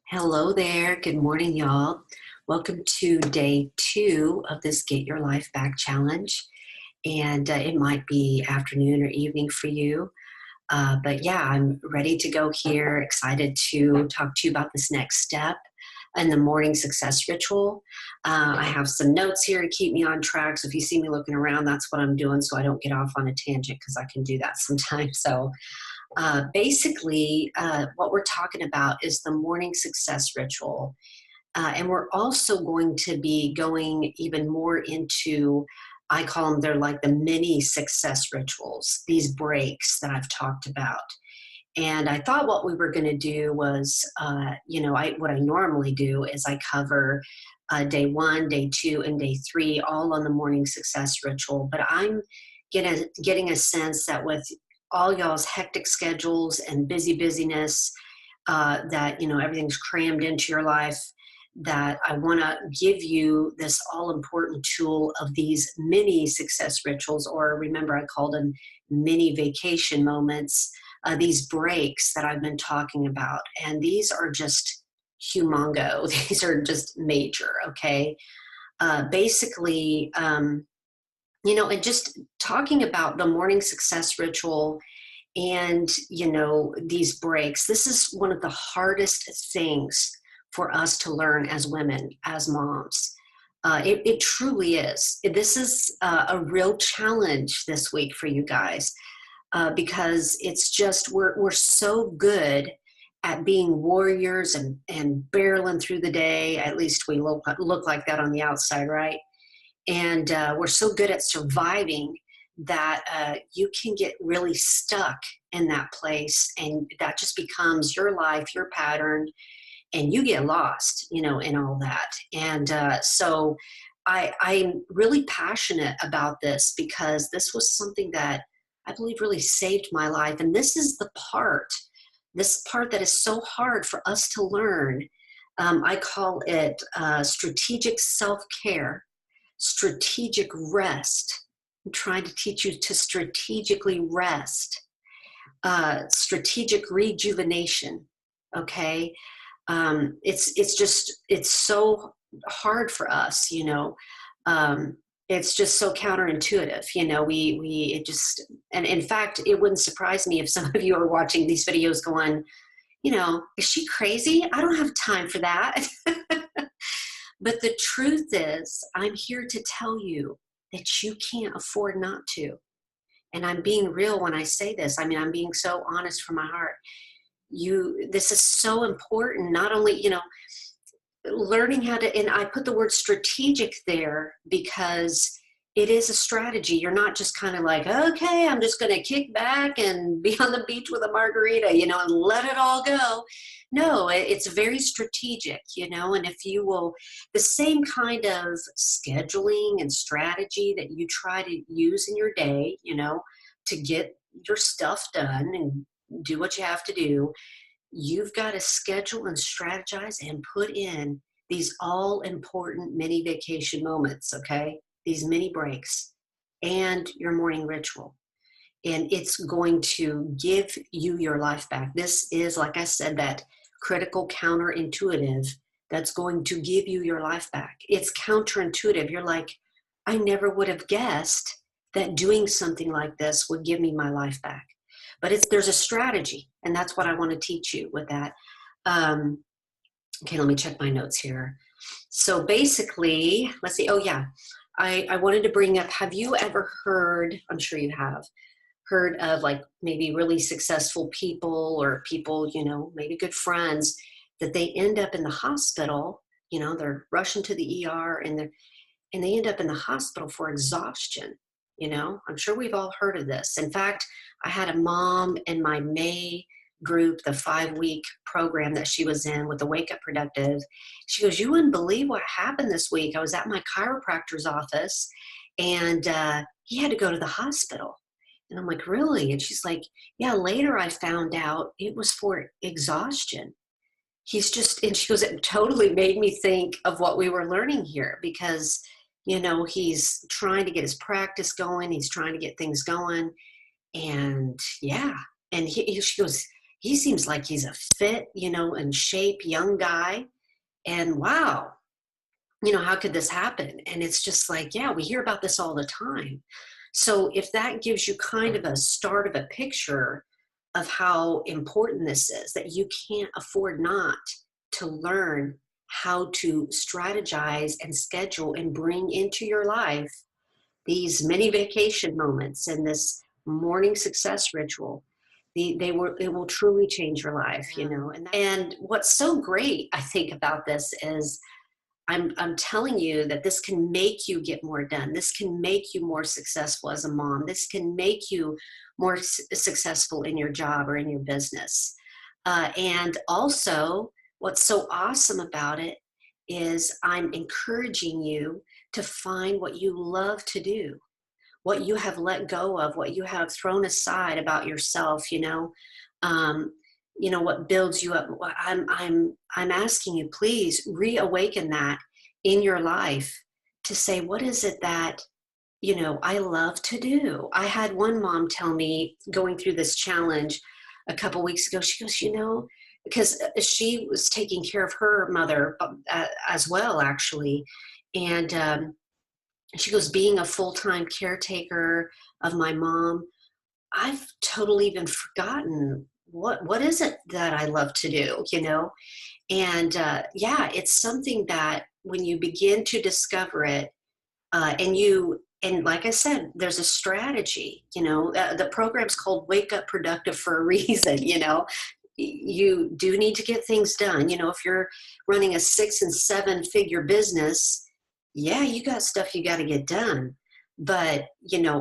Hello there. Good morning, y'all. Welcome to day 2 of this Get Your Life Back challenge. And it might be afternoon or evening for you. But yeah, I'm ready to go here, excited to talk to you about this next step in the morning success ritual. I have some notes here to keep me on track. So if you see me looking around, that's what I'm doing so I don't get off on a tangent because I can do that sometimes. So basically, what we're talking about is the morning success ritual. And we're also going to be going even more into, I call them, they're like the mini success rituals, these breaks that I've talked about. And I thought what we were going to do was, what I normally do is I cover day 1, day 2, and day 3, all on the morning success ritual. But I'm getting a sense that with all y'all's hectic schedules and busyness, that everything's crammed into your life, that I want to give you this all important tool of these mini success rituals, or remember I called them mini vacation moments, these breaks that I've been talking about. And these are just humongo. These are just major, okay? And just talking about the morning success ritual and, these breaks, this is one of the hardest things for us to learn as women, as moms. It truly is. This is a real challenge this week for you guys because it's just, we're so good at being warriors and barreling through the day. At least we look like that on the outside, right? And we're so good at surviving that you can get really stuck in that place, and that just becomes your life, your pattern, and you get lost, in all that. And I'm really passionate about this because this was something that I believe really saved my life. And this part that is so hard for us to learn. I call it strategic self-care, strategic rest. I'm trying to teach you to strategically rest, strategic rejuvenation. Okay. It's so hard for us, it's just so counterintuitive, and in fact, it wouldn't surprise me if some of you are watching these videos going, is she crazy? I don't have time for that. But the truth is, I'm here to tell you that you can't afford not to. And I'm being real when I say this. I mean, I'm being so honest from my heart. This is so important. Not only, learning how to, and I put the word strategic there because it is a strategy. You're not just kind of like, okay, I'm just going to kick back and be on the beach with a margarita, and let it all go. No, it's very strategic, and if you will, the same kind of scheduling and strategy that you try to use in your day, to get your stuff done and do what you have to do, you've got to schedule and strategize and put in these all important mini vacation moments, okay? These mini breaks and your morning ritual. And it's going to give you your life back. This is, like I said, that critical counterintuitive that's going to give you your life back. It's counterintuitive. You're like, I never would have guessed that doing something like this would give me my life back. But there's a strategy, and that's what I want to teach you with that. Okay, let me check my notes here. So basically, let's see. Oh, yeah. I wanted to bring up, have you ever heard, I'm sure you have, heard of like maybe really successful people or people, maybe good friends, that they end up in the hospital, they're rushing to the ER and they end up in the hospital for exhaustion. I'm sure we've all heard of this. In fact, I had a mom in my May group, the 5-week program that she was in with the Wake Up Productive. She goes, you wouldn't believe what happened this week. I was at my chiropractor's office and he had to go to the hospital. And I'm like, really? And she's like, yeah, later I found out it was for exhaustion. And she goes, it totally made me think of what we were learning here because, he's trying to get his practice going. He's trying to get things going. And yeah. And she goes, he seems like he's a fit, in shape, young guy. And wow, how could this happen? And it's just like, yeah, we hear about this all the time. So if that gives you kind of a start of a picture of how important this is, that you can't afford not to learn how to strategize and schedule and bring into your life these mini vacation moments and this morning success ritual. It will truly change your life, and what's so great, I think, about this is I'm telling you that this can make you get more done. This can make you more successful as a mom. This can make you more successful in your job or in your business. And also, what's so awesome about it is I'm encouraging you to find what you love to do, what you have let go of, what you have thrown aside about yourself, um, what builds you up. I'm asking you, please reawaken that in your life to say, what is it that, I love to do? I had one mom tell me going through this challenge a couple weeks ago, she goes, because she was taking care of her mother as well, actually. And she goes, being a full-time caretaker of my mom, I've totally even forgotten what is it that I love to do, And yeah, it's something that when you begin to discover it, and like I said, there's a strategy. The program's called Wake Up Productive for a reason. You do need to get things done. If you're running a 6 and 7 figure business, yeah, you got stuff you got to get done. But,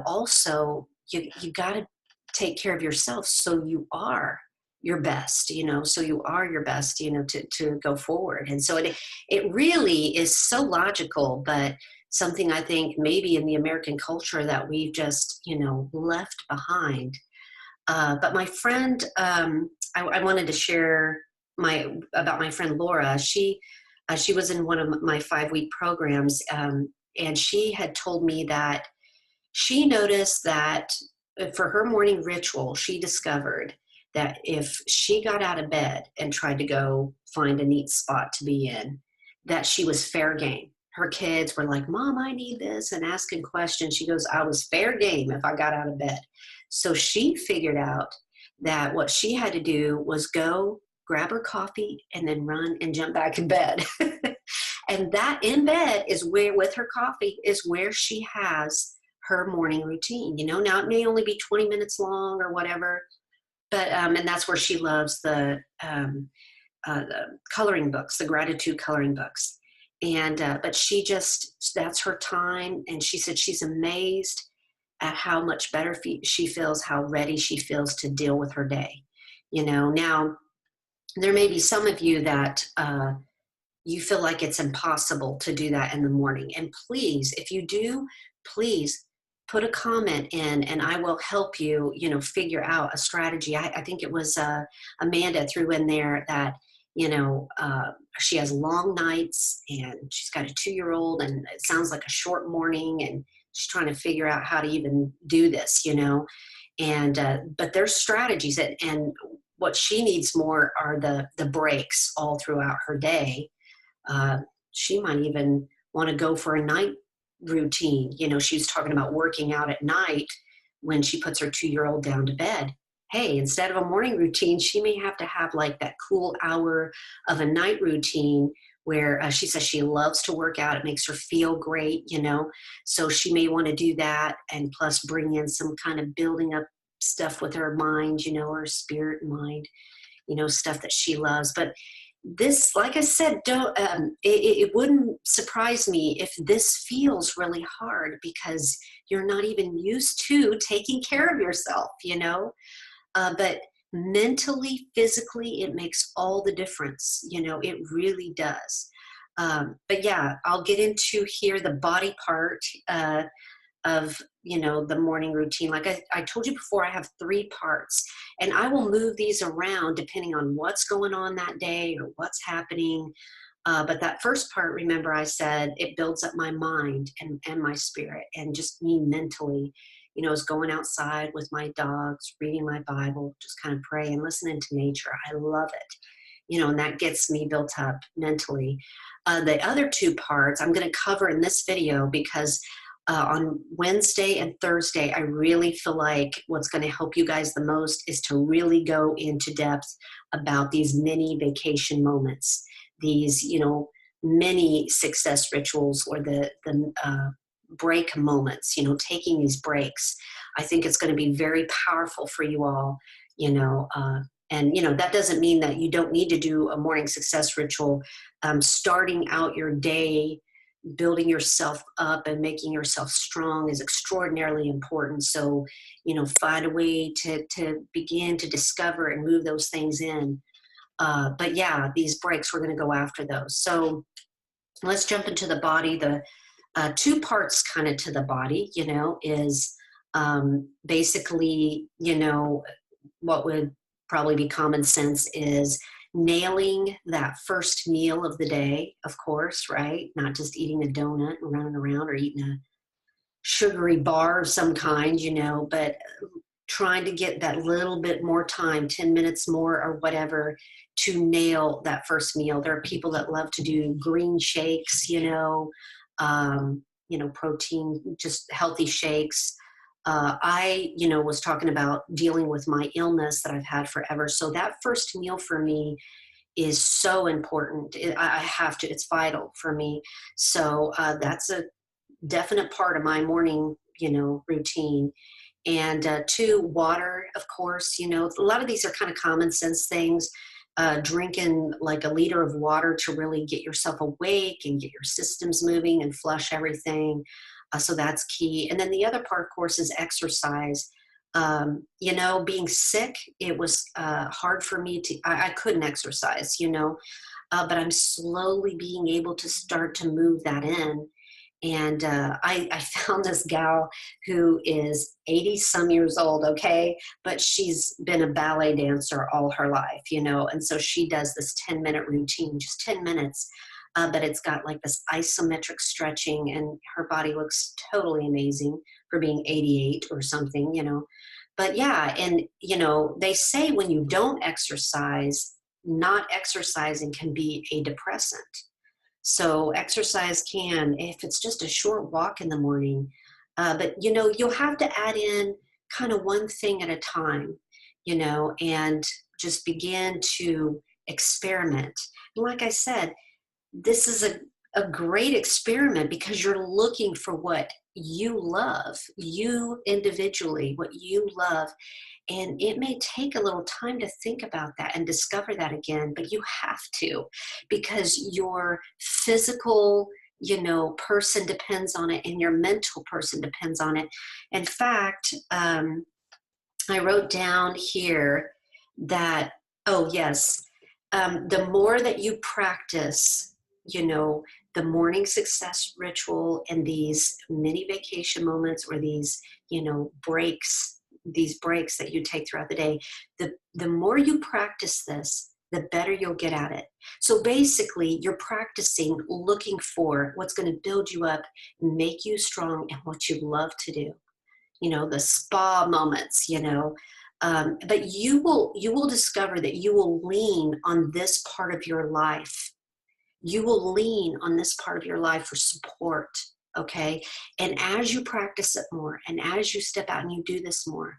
also you got to take care of yourself so you are your best, so you are your best, to go forward. And so it really is so logical, but something I think maybe in the American culture that we've just, left behind. But my friend, I wanted to share about my friend Laura. She was in one of my 5-week programs, and she had told me that she noticed that for her morning ritual, she discovered that if she got out of bed and tried to go find a neat spot to be in, that she was fair game. Her kids were like, Mom, I need this, and asking questions. She goes, I was fair game if I got out of bed. So she figured out that what she had to do was go grab her coffee and then run and jump back in bed. And that in bed is where, with her coffee, is where she has her morning routine. Now it may only be 20 minutes long or whatever, but and that's where she loves the coloring books, the gratitude coloring books. And but that's her time, and she said she's amazed at how much better she feels, how ready she feels to deal with her day. Now there may be some of you that you feel like it's impossible to do that in the morning. And please, if you do, please put a comment in and I will help you, figure out a strategy. I think it was Amanda threw in there that, she has long nights and she's got a 2-year-old and it sounds like a short morning and she's trying to figure out how to even do this, and but there's strategies and what she needs more are the breaks all throughout her day. She might even want to go for a night routine. She's talking about working out at night when she puts her 2-year-old down to bed. Hey, instead of a morning routine, she may have to have like that cool hour of a night routine where she says she loves to work out. It makes her feel great, so she may want to do that and plus bring in some kind of building up stuff with her mind, her spirit and mind, stuff that she loves. But this, like I said, don't it wouldn't surprise me if this feels really hard because you're not even used to taking care of yourself, but mentally, physically, it makes all the difference. It really does. But yeah, I'll get into here the body part of the morning routine. Like I told you before, I have 3 parts and I will move these around depending on what's going on that day or what's happening. But that first part, remember I said it builds up my mind and my spirit and just me mentally, is going outside with my dogs, reading my Bible, just kind of pray and listening to nature. I love it, and that gets me built up mentally. The other two parts I'm going to cover in this video because on Wednesday and Thursday, I really feel like what's going to help you guys the most is to really go into depth about these mini vacation moments, these, mini success rituals, or the break moments, taking these breaks. I think it's going to be very powerful for you all, and that doesn't mean that you don't need to do a morning success ritual. Starting out your day, building yourself up and making yourself strong is extraordinarily important. So, find a way to begin to discover and move those things in. But yeah, these breaks, we're going to go after those. So let's jump into the body. The two parts kind of to the body, is basically, what would probably be common sense is nailing that first meal of the day, of course, right? Not just eating a donut and running around, or eating a sugary bar of some kind, but trying to get that little bit more time, 10 minutes more or whatever, to nail that first meal. There are people that love to do green shakes, protein, just healthy shakes. I, was talking about dealing with my illness that I've had forever. So that first meal for me is so important. I have to, it's vital for me. So that's a definite part of my morning, routine. And two, water, of course. A lot of these are kind of common sense things. Drinking like a liter of water to really get yourself awake and get your systems moving and flush everything. So that's key. And then the other part, of course, is exercise. Being sick, it was hard for me I couldn't exercise, but I'm slowly being able to start to move that in. And I found this gal who is 80 some years old, okay, but she's been a ballet dancer all her life, and so she does this 10-minute routine, just 10 minutes, but it's got like this isometric stretching, and her body looks totally amazing for being 88 or something, But yeah, and, they say when you don't exercise, not exercising can be a depressant. So exercise can, if it's just a short walk in the morning, but you'll have to add in kind of one thing at a time, and just begin to experiment. And like I said, this is a great experiment because you're looking for what you love, you individually, what you love. And it may take a little time to think about that and discover that again, but you have to, because your physical, person depends on it, and your mental person depends on it. In fact, I wrote down here that, oh yes, the more that you practice, the morning success ritual and these mini vacation moments, or these, breaks, these breaks that you take throughout the day, the more you practice this, the better you'll get at it. So basically, you're practicing looking for what's going to build you up, make you strong, and what you love to do. The spa moments, but you will discover that you will lean on this part of your life. You will lean on this part of your life for support, okay? And as you practice it more, and as you step out and you do this more,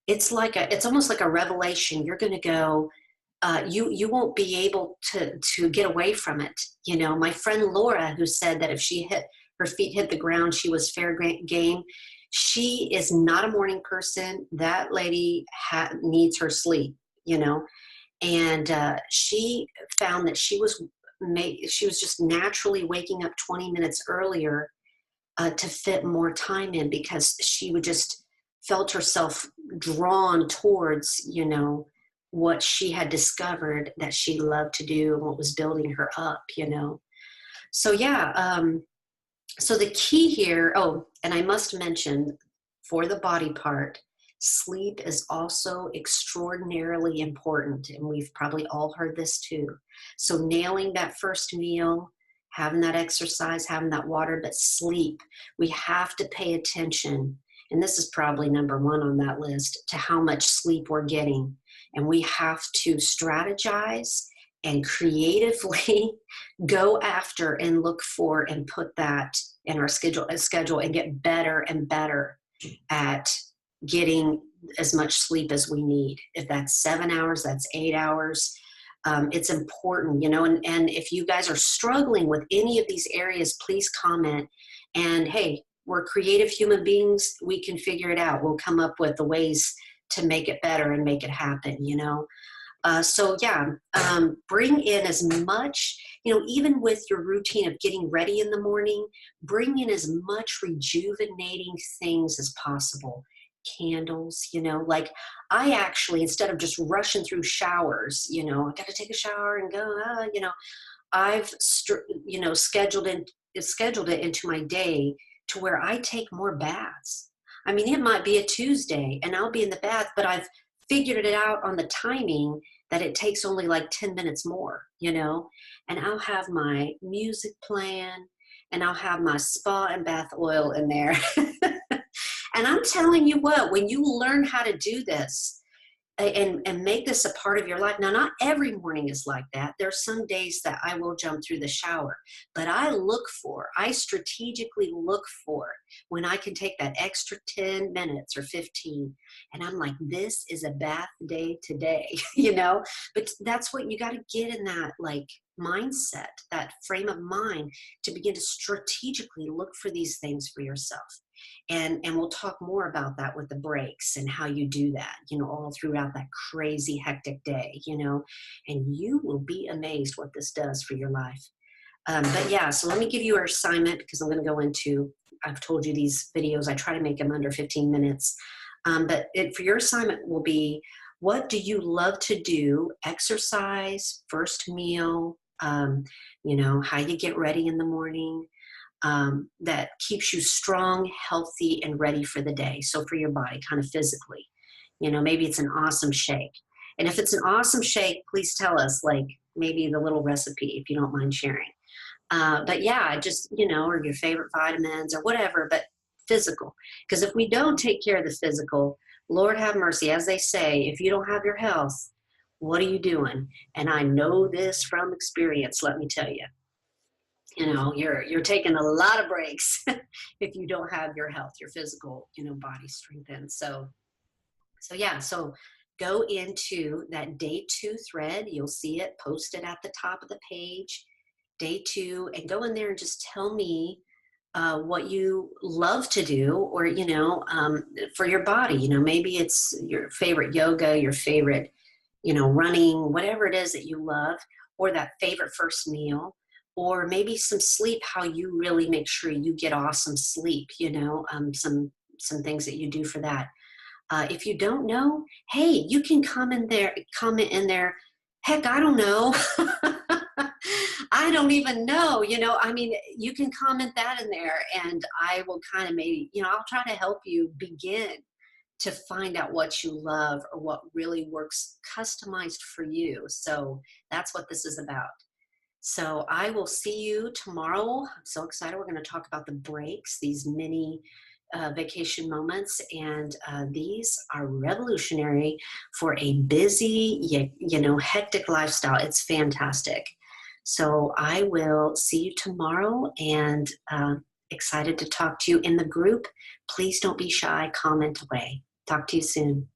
it's almost like a revelation. You're going to go, you won't be able to get away from it. My friend Laura, who said that if her feet hit the ground, she was fair game. She is not a morning person. That lady needs her sleep, and she found that she was just naturally waking up 20 minutes earlier to fit more time in, because she would just felt herself drawn towards, what she had discovered that she loved to do and what was building her up, So yeah, so the key here, oh, and I must mention, for the body part, sleep is also extraordinarily important, and we've probably all heard this too. So nailing that first meal, having that exercise, having that water, but sleep, we have to pay attention and this is probably number one on that list, to how much sleep we're getting. And we have to strategize and creatively go after and look for and put that in our schedule and get better and better at getting as much sleep as we need. If that's 7 hours, that's 8 hours. It's important, and if you guys are struggling with any of these areas, please comment. And hey, we're creative human beings. We can figure it out. We'll come up with the ways to make it better and make it happen, So yeah, bring in as much, even with your routine of getting ready in the morning, bring in as much rejuvenating things as possible. Candles, like I actually, instead of just rushing through showers, I got to take a shower and go, I've, scheduled it into my day to where I take more baths. I mean, it might be a Tuesday and I'll be in the bath, but I've figured it out on the timing that it takes only like 10 minutes more, and I'll have my music playing and I'll have my spa and bath oil in there. And I'm telling you what, when you learn how to do this and make this a part of your life, now not every morning is like that. There are some days that I will jump through the shower, but I strategically look for when I can take that extra 10 minutes or 15, and I'm like, this is a bath day today, but that's what you got to get in that mindset, that frame of mind, to begin to strategically look for these things for yourself. And we'll talk more about that with the breaks and how you do that, all throughout that crazy hectic day, and you will be amazed what this does for your life. But yeah, so let me give you our assignment, because I'm going to go into, I've told you these videos, I try to make them under 15 minutes. But for your assignment will be, what do you love to do? Exercise, first meal, how you get ready in the morning, that keeps you strong, healthy, and ready for the day. So for your body, kind of physically, maybe it's an awesome shake. And if it's an awesome shake, please tell us, maybe the little recipe, if you don't mind sharing. But yeah, just, or your favorite vitamins or whatever, but physical. Because if we don't take care of the physical, Lord have mercy, as they say, if you don't have your health, what are you doing? And I know this from experience, let me tell you. You're taking a lot of breaks if you don't have your health, your physical, body strengthened. So yeah, so go into that day 2 thread. You'll see it posted at the top of the page, day 2, and go in there and just tell me what you love to do, or, for your body, maybe it's your favorite yoga, your favorite, running, whatever it is that you love, or that favorite first meal. Or maybe some sleep, how you really make sure you get awesome sleep, some things that you do for that. If you don't know, hey, you can comment in there. Heck, I don't know. I don't even know, you can comment that in there, and I will kind of maybe, I'll try to help you begin to find out what you love or what really works customized for you. So that's what this is about. So I will see you tomorrow. I'm so excited. We're going to talk about the breaks, these mini vacation moments, and these are revolutionary for a busy, hectic lifestyle. It's fantastic. So I will see you tomorrow, and excited to talk to you in the group. Please don't be shy. Comment away. Talk to you soon.